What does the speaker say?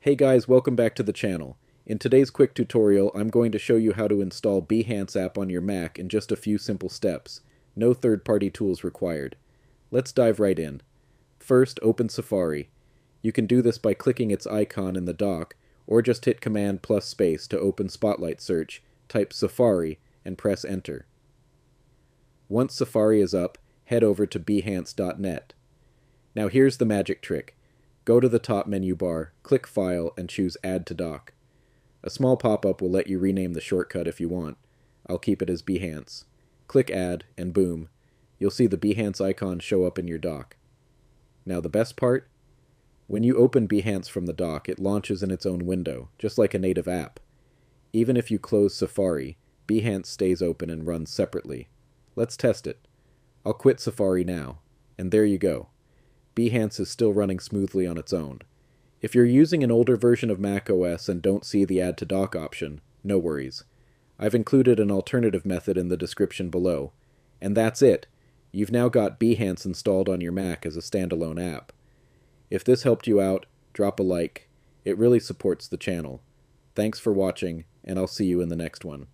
Hey guys, welcome back to the channel. In today's quick tutorial, I'm going to show you how to install Behance app on your Mac in just a few simple steps. No third-party tools required. Let's dive right in. First, open Safari. You can do this by clicking its icon in the dock, or just hit Command plus space to open Spotlight Search, type Safari, and press Enter. Once Safari is up, head over to behance.net. Now here's the magic trick. Go to the top menu bar, click File, and choose Add to Dock. A small pop-up will let you rename the shortcut if you want. I'll keep it as Behance. Click Add, and boom, you'll see the Behance icon show up in your dock. Now the best part? When you open Behance from the dock, it launches in its own window, just like a native app. Even if you close Safari, Behance stays open and runs separately. Let's test it. I'll quit Safari now, and there you go. Behance is still running smoothly on its own. If you're using an older version of macOS and don't see the Add to Dock option, no worries. I've included an alternative method in the description below. And that's it. You've now got Behance installed on your Mac as a standalone app. If this helped you out, drop a like. It really supports the channel. Thanks for watching, and I'll see you in the next one.